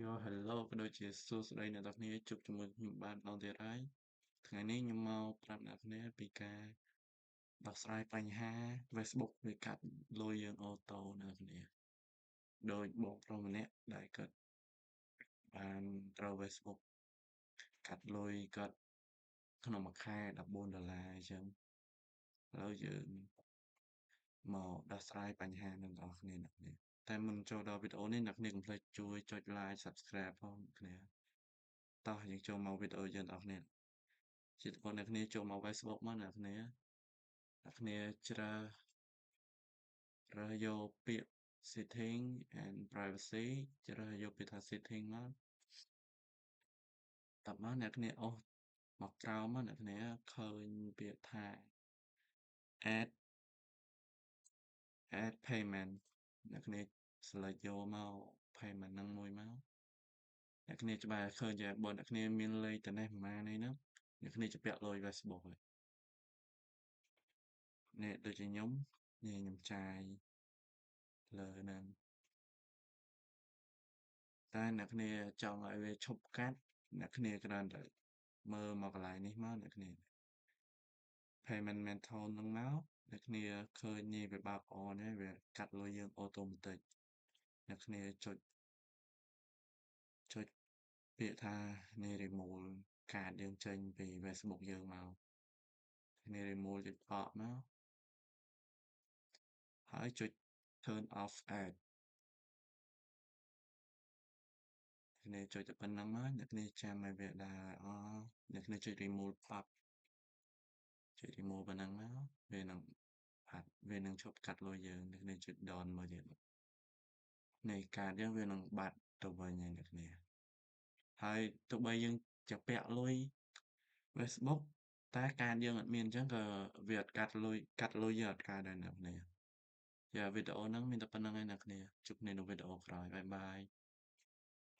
Yo hello ក៏ដូចជាសួស្តីអ្នកនរគ្នាជួបជាមួយខ្ញុំបានម្ដងទៀតហើយថ្ងៃនេះខ្ញុំមកប្រាប់អ្នកនរគ្នាពីការដោះស្រាយបញ្ហា Facebook វាកាត់លុយយើងអូតូអ្នកនរគ្នាដោយបងប្រុសម្នាក់ដែលគាត់បានត្រូវ Facebook កាត់លុយគាត់ក្នុងមួយខែ$14អញ្ចឹងឥឡូវយើងមកដោះស្រាយបញ្ហានឹងបងប្អូនអ្នកនរគ្នាតែមុនចូលដល់វីដេអូនេះអ្នកនរគ្នាកុំភ្លេចជួយចុច like subscribe ផងអ្នកនរគ្នាតោះយើងចូលមកវីដេអូយើងបងប្អូនជាបងប្អូនអ្នកនរគ្នាចូលមក Facebook មកអ្នកនរគ្នាជ្រើសយកពាក្យ setting and privacy ជ្រើសយកពាក្យថា setting មកតមកអ្នកនរគ្នាអូសមកក្រោមមកអ្នកនរគ្នាឃើញពាក្យថា add payment អ្នកនរគ្នា select យកមក payment ហ្នឹងមួយមកអ្នកនរគ្នាច្បាស់ឃើញតែបើអ្នកនរគ្នាមានលេខតែនេះប្រហែលនេះហ្នឹងអ្នកនរគ្នាជាពាក់លុយ Facebook ហើយនេះដូចជាខ្ញុំនេះខ្ញុំចាយលើហ្នឹងតែអ្នកនរគ្នាចង់ឲ្យវាឈប់កាត់អ្នកនរគ្នាគ្រាន់តែមើលមកកន្លែងនេះមកអ្នកនរគ្នា payment method ហ្នឹងមកអ្នកនរគ្នាឃើញនេះវាបើក on ហើយវាកាត់លុយយើង automatic អ្នកនរគ្នាចុចពាក្យថានេះ remove កាតយើងចេញពី Facebook យើងមកនេះ remove ចុចបកមកហើយចុច turn off ad អ្នកចុចតែប៉ុណ្្នឹងមកអ្នកគ្នាចាំឲ្យវាដើរអស់អ្នកគ្នាចុច remove ប៉ាប់ចុច remove ប៉ុណ្្នឹងមកវានឹងឈប់កាត់លុយយើងអ្នកគ្នាចុច done មកទៀតនៃកាតយើងវានឹងបាត់ទៅវិញហើយអ្នកគ្នាហើយទោះបីយើងចាក់ពាក់លុយ Facebook តែកាតយើងអត់មានអញ្ចឹងក៏វាអត់កាត់លុយយើងអត់កើតដែរអ្នកគ្នាវីដេអូហ្នឹងមានតែប៉ុណ្្នឹងឯងអ្នកគ្នាជួបគ្នានៅវីដេអូក្រោយបាយបាយ